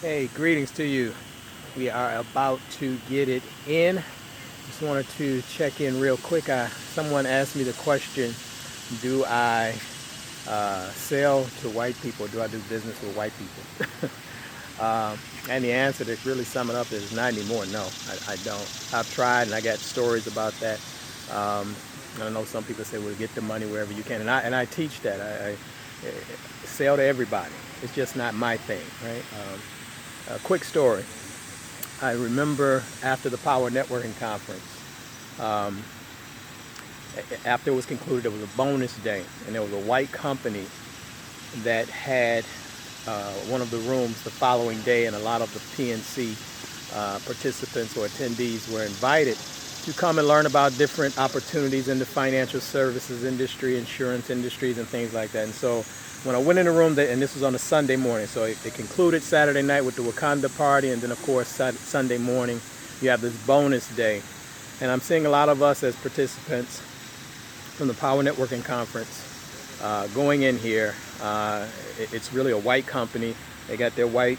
Hey, greetings to you. We are about to get it in. Just wanted to check in real quick. Someone asked me the question, do I sell to white people? Do I do business with white people? And the answer to really sum it up is not anymore. No, I don't. I've tried and I got stories about that. Um, I know some people say, well, get the money wherever you can. And I teach that. I sell to everybody. It's just not my thing, right? A quick story. I remember after the Power Networking Conference, um, after it was concluded, there was a bonus day, and there was a white company that had one of the rooms the following day, and a lot of the PNC participants or attendees were invited to come and learn about different opportunities in the financial services industry, insurance industries, and things like that. And so when I went in the room, and this was on a Sunday morning, so it concluded Saturday night with the Wakanda party, and then of course Sunday morning you have this bonus day. And I'm seeing a lot of us as participants from the Power Networking Conference going in here. It's really a white company. They got their white,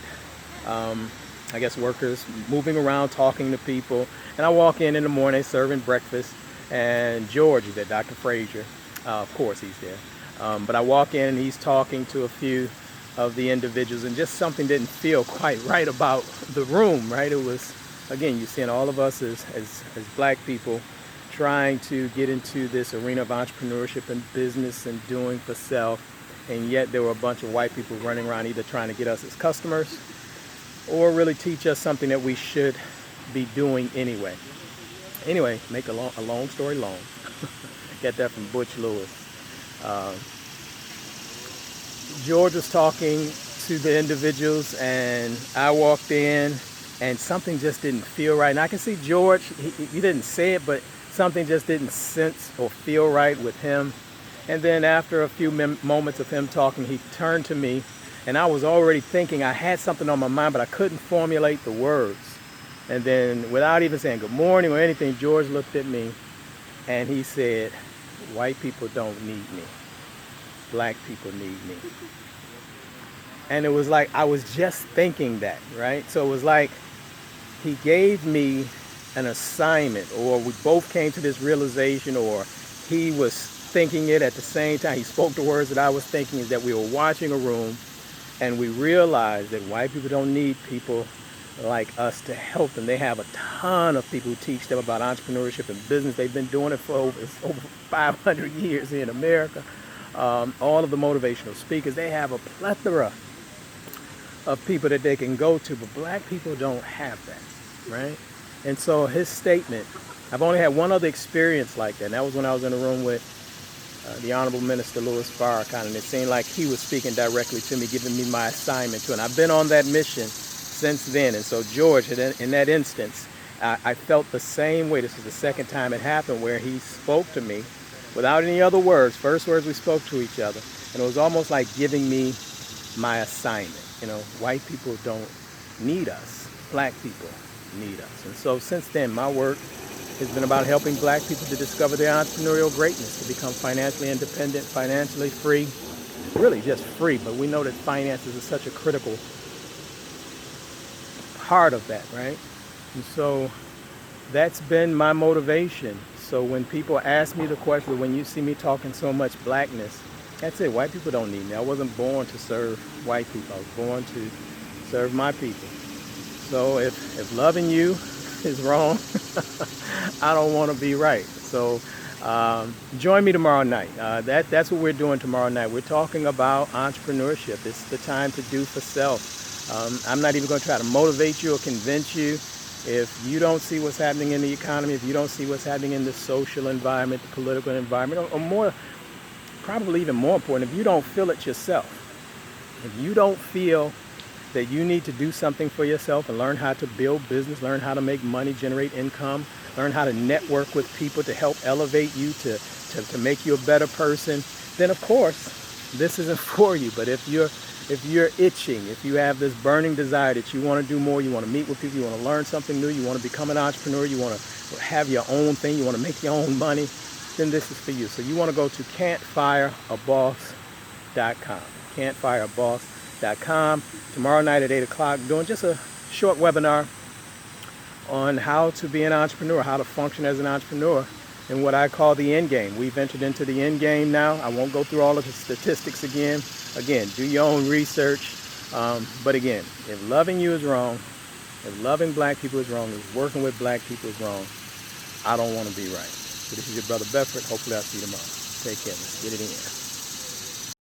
I guess, workers moving around, talking to people. And I walk in the morning serving breakfast, and George is there, Dr. Frazier. Of course he's there. But I walk in and he's talking to a few of the individuals, and just something didn't feel quite right about the room, right? It was, again, you're seeing all of us as black people trying to get into this arena of entrepreneurship and business and doing for self, and yet there were a bunch of white people running around either trying to get us as customers or really teach us something that we should be doing anyway. Anyway, make a long story long. Get that from Butch Lewis. George was talking to the individuals, and I walked in, and something just didn't feel right. And I can see George, he didn't say it, but something just didn't sense or feel right with him. And then after a few moments of him talking, he turned to me, and I was already thinking, I had something on my mind, but I couldn't formulate the words. And then without even saying good morning or anything, George looked at me and he said, white people don't need me. Black people need me. And it was like, I was just thinking that, right? So it was like he gave me an assignment, or we both came to this realization, or he was thinking it at the same time. He spoke the words that I was thinking, is that we were watching a room and we realized that white people don't need people like us to help them. They have a ton of people who teach them about entrepreneurship and business. They've been doing it for over 500 years in America. All of the motivational speakers, they have a plethora of people that they can go to, but black people don't have that, right? And so his statement, I've only had one other experience like that, and that was when I was in a room with the Honorable Minister Louis Farrakhan, and it seemed like he was speaking directly to me, giving me my assignment too. And I've been on that mission since then. And so George, in that instance, I felt the same way. This is the second time it happened where he spoke to me without any other words. First words we spoke to each other. And it was almost like giving me my assignment. You know, white people don't need us. Black people need us. And so since then, my work has been about helping black people to discover their entrepreneurial greatness, to become financially independent, financially free, really just free. But we know that finances is such a critical part of that, right? And so that's been my motivation. So when people ask me the question, when you see me talking so much blackness, that's it. White people don't need me. I wasn't born to serve white people. I was born to serve my people. So if loving you is wrong, I don't want to be right. So join me tomorrow night. That's what we're doing tomorrow night. We're talking about entrepreneurship. It's the time to do for self. I'm not even going to try to motivate you or convince you. If you don't see what's happening in the economy, if you don't see what's happening in the social environment, the political environment, or more, probably even more important, if you don't feel it yourself, if you don't feel that you need to do something for yourself and learn how to build business, learn how to make money, generate income, learn how to network with people to help elevate you, to make you a better person, then of course this isn't for you. But if you're itching, if you have this burning desire that you want to do more, you want to meet with people, you want to learn something new, you want to become an entrepreneur, you want to have your own thing, you want to make your own money, then this is for you. So you want to go to can'tfireaboss.com, can'tfireaboss.com. BlackPeopleConnect.com. Tomorrow night at 8 o'clock, doing just a short webinar on how to be an entrepreneur, how to function as an entrepreneur, and what I call the end game. We've entered into the end game now. I won't go through all of the statistics again. Again, do your own research. But again, if loving you is wrong, if loving black people is wrong, if working with black people is wrong, I don't want to be right. So this is your brother Bedford. Hopefully I'll see you tomorrow. Take care. Let's get it in.